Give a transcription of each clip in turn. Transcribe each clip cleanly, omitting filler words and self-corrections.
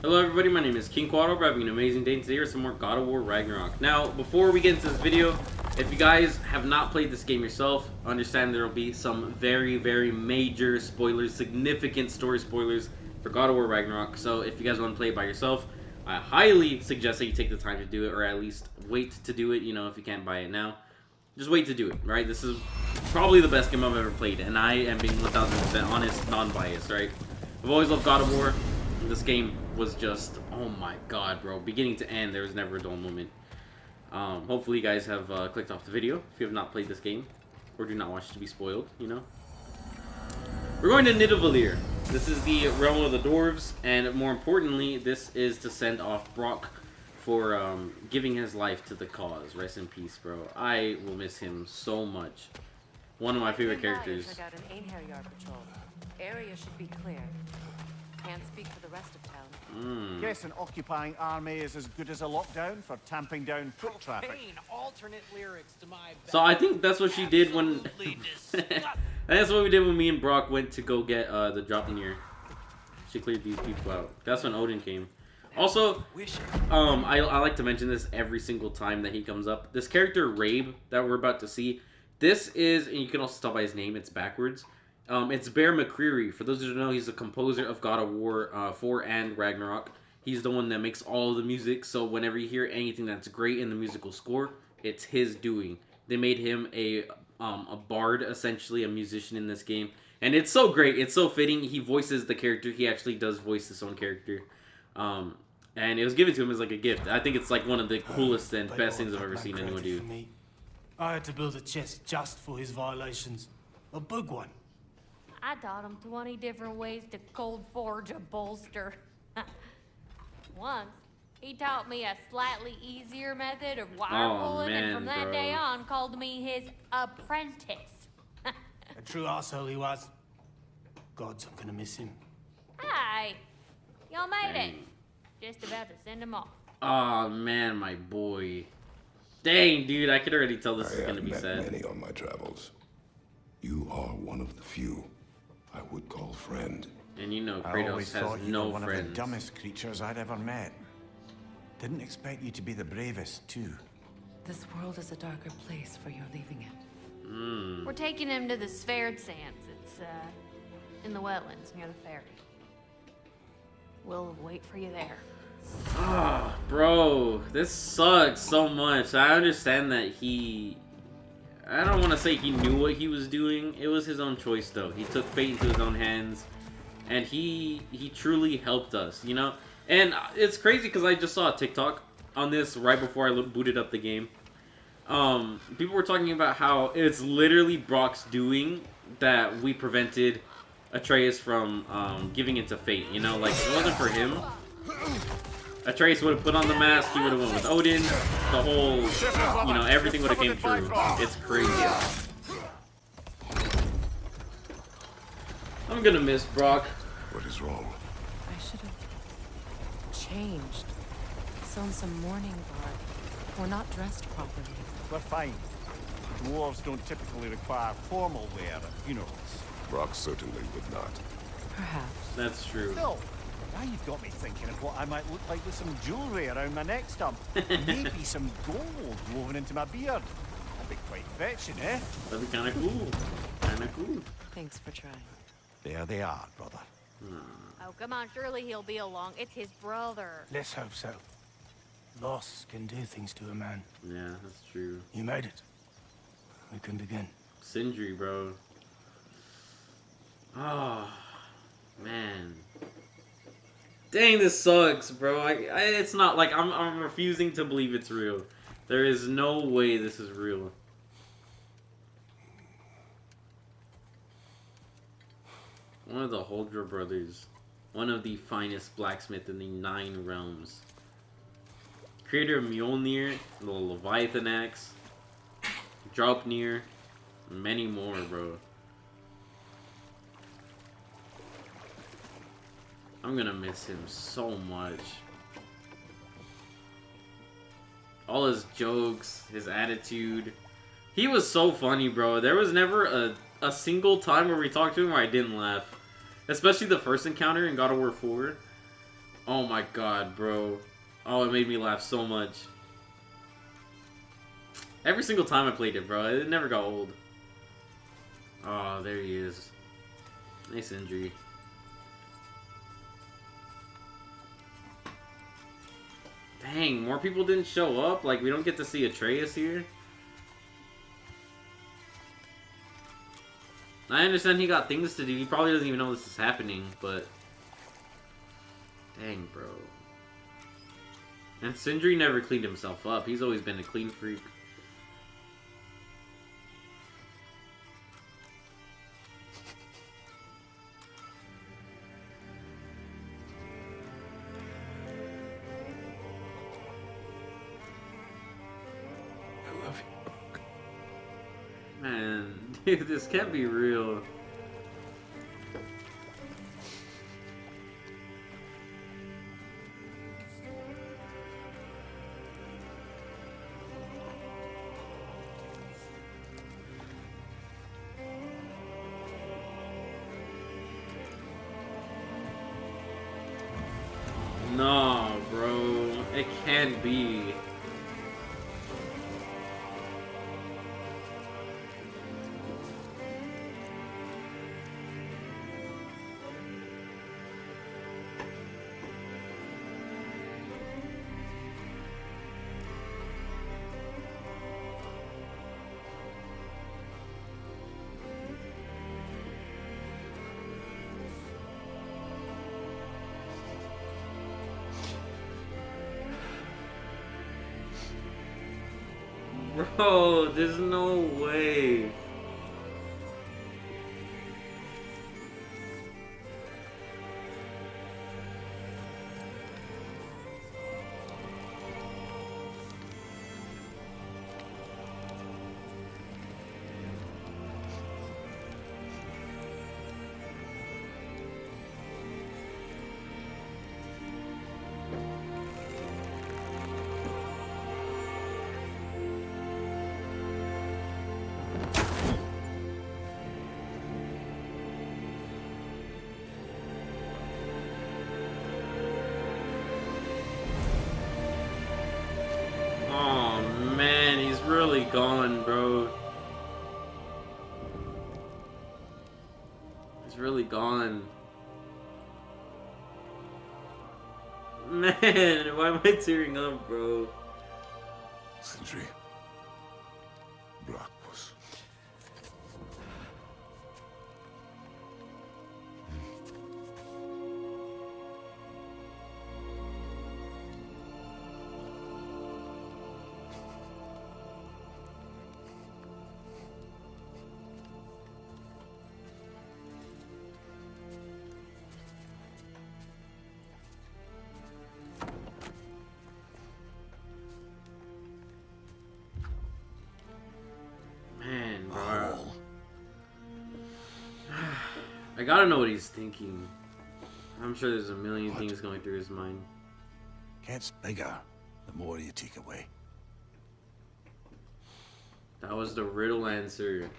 Hello everybody, my name is King Quaddle. We're having an amazing day today with some more God of War Ragnarok. Now, before we get into this video, if you guys have not played this game yourself, understand there will be some very major spoilers, significant story spoilers for God of War Ragnarok. So if you guys want to play it by yourself, I highly suggest that you take the time to do it, or at least wait to do it, you know, if you can't buy it now. Just wait to do it, right? This is probably the best game I've ever played, and I am being 1000% honest, non-biased, right? I've always loved God of War. This game was just, oh my god, bro. Beginning to end, there was never a dull moment. Hopefully you guys have clicked off the video if you have not played this game, or do not wish to be spoiled, you know. We're going to Nidavellir. This is the realm of the dwarves, and more importantly, this is to send off Brok for giving his life to the cause. Rest in peace, bro. I will miss him so much. One of my favorite characters. Check out an Einherjar patrol. Area should be clear. Can't speak for the rest of town. Guess an occupying army is as good as a lockdown for tamping down foot traffic. Alternate lyrics to my So I think that's what she did when... That's what we did when me and Brok went to go get the Draupnir. She cleared these people out. That's when Odin came. Also, I like to mention this every single time that he comes up. This character, Rabe, that we're about to see, this is, and you can also tell by his name, it's backwards. It's Bear McCreary. For those who don't know, he's a composer of God of War 4 and Ragnarok. He's the one that makes all of the music, so whenever you hear anything that's great in the musical score, it's his doing. They made him a bard, essentially, a musician in this game. And it's so great, it's so fitting. He voices the character, he actually does voice his own character. And it was given to him as like a gift. I think it's like one of the coolest and best things I've ever seen anyone do. I had to build a chest just for his violations. A big one. I taught him 20 different ways to cold forge a bolster. Once, he taught me a slightly easier method of wire pulling, and from that day on called me his apprentice. A true arsehole he was. Gods, I'm gonna miss him. Hi, y'all made it. Just about to send him off. Oh man, my boy. Dang, dude, I could already tell this is gonna be sad. I have met many on my travels. You are one of the few I would call friend. And you know, I Kratos always has thought you no were one friends. of the dumbest creatures I'd ever met. Didn't expect you to be the bravest, too. This world is a darker place for your leaving it. We're taking him to the Sphaired Sands. It's, in the wetlands near the ferry. We'll wait for you there. Ah, bro, this sucks so much. I understand that I don't want to say he knew what he was doing. It was his own choice, though. He took fate into his own hands, and he truly helped us, you know? And it's crazy because I just saw a TikTok on this right before I booted up the game. People were talking about how it's literally Brok's doing that we prevented Atreus from giving into fate, you know? Like, if it wasn't for him, Atreus would have put on the mask, he would have went with Odin, the whole, you know, everything would have came true. It's crazy. I'm gonna miss Brok. What is wrong? I should have changed. Sewn some mourning garb. We're not dressed properly. We're fine. Dwarves don't typically require formal wear at funerals. Brok certainly would not. Perhaps. That's true. Still, now you've got me thinking of what I might look like with some jewellery around my neck stump. Maybe some gold woven into my beard. That'd be quite fetching, eh? That'd be kinda cool. Kinda cool. Thanks for trying. There they are, brother. Oh, come on, surely he'll be along. It's his brother. Let's hope so. Loss can do things to a man. Yeah, that's true. You made it. We can begin. Sindri, bro. Oh, man. Dang, this sucks, bro. It's not like I'm refusing to believe it's real. There is no way this is real. One of the Huldra brothers. One of the finest blacksmith in the 9 realms. Creator of Mjolnir, the Leviathan Axe, Draupnir, many more, bro. I'm gonna miss him so much. All his jokes, his attitude. He was so funny, bro. There was never a single time where we talked to him where I didn't laugh. Especially the first encounter in God of War 4. Oh my god, bro. Oh, it made me laugh so much. Every single time I played it, bro. It never got old. Oh, there he is. Nice injury. Dang, more people didn't show up? Like, we don't get to see Atreus here? I understand he got things to do. He probably doesn't even know this is happening, but... Dang, bro. And Sindri never cleaned himself up. He's always been a clean freak. I love you, Brok. Man, dude, this can't be real. No, bro. It can't be. Bro, there's no way. Oh man, he's really gone, bro. He's really gone. Man, why am I tearing up, bro? Sindri. Brok was... Man, bro. I gotta know what he's thinking. I'm sure there's a million things going through his mind. Gets bigger the more you take away. That was the riddle answer.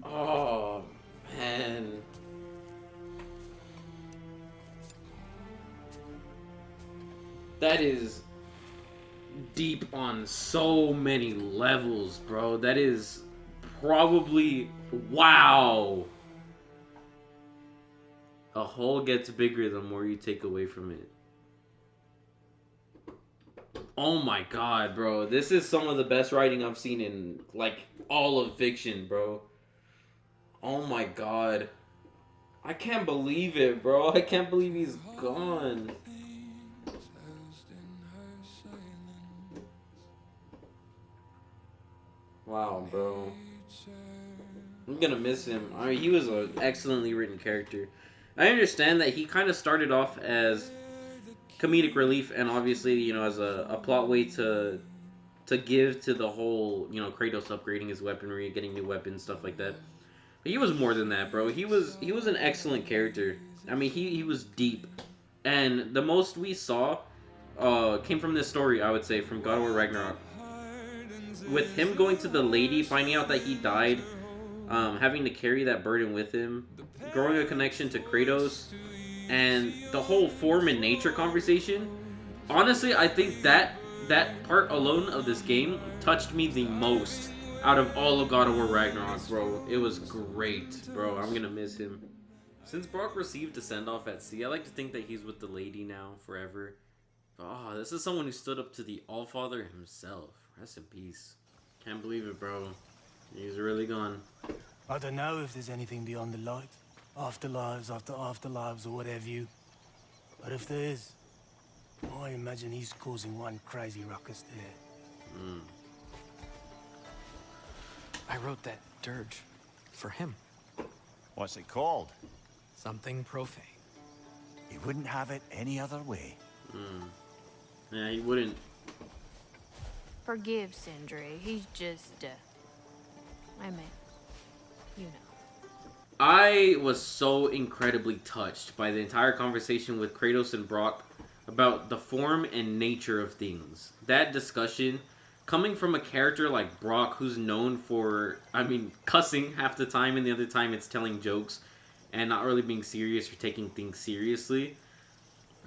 Oh, man. That is deep on so many levels, bro. That is probably... Wow. A hole gets bigger the more you take away from it. Oh my god, bro. This is some of the best writing I've seen in, like, all of fiction, bro. Oh my god. I can't believe it, bro. I can't believe he's gone. Wow, bro. I'm gonna miss him. I mean, he was an excellently written character. I understand that he kind of started off as comedic relief and obviously, you know, as a plot way to give to the whole, you know, Kratos upgrading his weaponry, getting new weapons, stuff like that. But he was more than that, bro. He was an excellent character. I mean, he was deep. And the most we saw came from this story, I would say, from God of War Ragnarok. With him going to the lady, finding out that he died, having to carry that burden with him, growing a connection to Kratos, and the whole form and nature conversation. Honestly, I think that part alone of this game touched me the most out of all of God of War Ragnarok, bro. It was great, bro. I'm gonna miss him. Since Brok received a send-off at sea, I like to think that he's with the lady now forever. Oh, this is someone who stood up to the Allfather himself. Rest in peace. Can't believe it, bro. He's really gone. I don't know if there's anything beyond the light. Afterlives after afterlives or whatever you. But if there is, I imagine he's causing one crazy ruckus there. I wrote that dirge for him. What's it called? Something profane. He wouldn't have it any other way. Yeah, he wouldn't. Forgive Sindri. He's just, I mean, you know. I was so incredibly touched by the entire conversation with Kratos and Brok about the form and nature of things. That discussion, coming from a character like Brok, who's known for, I mean, cussing half the time, and the other time it's telling jokes and not really being serious or taking things seriously.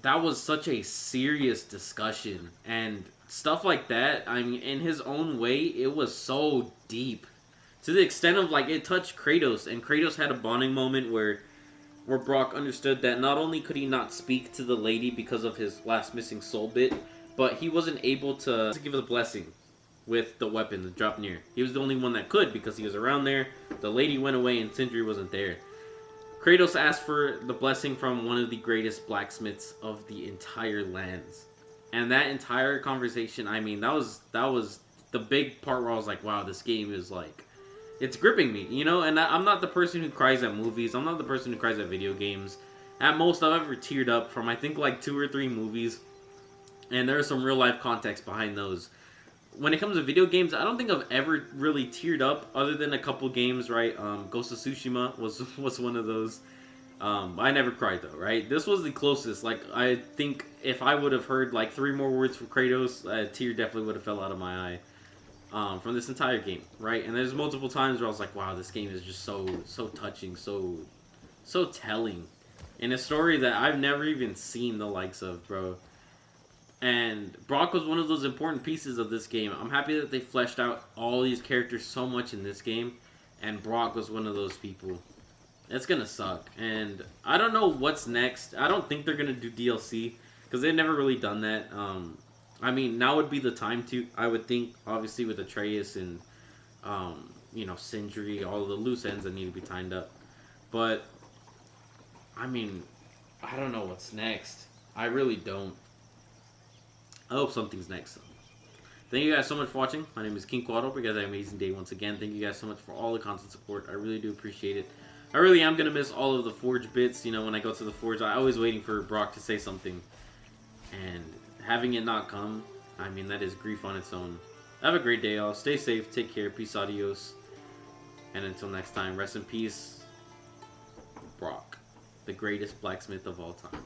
That was such a serious discussion, and stuff like that, I mean, in his own way, it was so deep. To the extent of, like, it touched Kratos, and Kratos had a bonding moment where Brok understood that not only could he not speak to the lady because of his last missing soul bit, but he wasn't able to give a blessing with the weapon, the Dropnir. He was the only one that could because he was around there. The lady went away and Sindri wasn't there. Kratos asked for the blessing from one of the greatest blacksmiths of the entire lands. And that entire conversation, I mean, that was the big part where I was like, wow, this game is like, it's gripping me, you know? And I'm not the person who cries at movies. I'm not the person who cries at video games. At most, I've ever teared up from, I think, like 2 or 3 movies. And there's some real life context behind those. When it comes to video games, I don't think I've ever really teared up other than a couple games, right? Ghost of Tsushima was one of those. I never cried though, right? This was the closest. Like, I think if I would have heard like 3 more words from Kratos, a tear definitely would have fell out of my eye. From this entire game, right? And there's multiple times where I was like, wow, this game is just so touching, so telling. In a story that I've never even seen the likes of, bro. And Brok was one of those important pieces of this game. I'm happy that they fleshed out all these characters so much in this game, and Brok was one of those people. It's gonna suck, and I don't know what's next. I don't think they're gonna do DLC, because they've never really done that. I mean, now would be the time to, I would think, obviously with Atreus and, you know, Sindri, all the loose ends that need to be tied up. But, I mean, I don't know what's next. I really don't. I hope something's next. Thank you guys so much for watching. My name is King Quad. Hope you guys had an amazing day once again. Thank you guys so much for all the constant support. I really do appreciate it. I really am going to miss all of the Forge bits. You know, when I go to the Forge, I'm always waiting for Brok to say something. And having it not come, I mean, that is grief on its own. Have a great day, all. Stay safe. Take care. Peace, adios. And until next time, rest in peace, Brok, the greatest blacksmith of all time.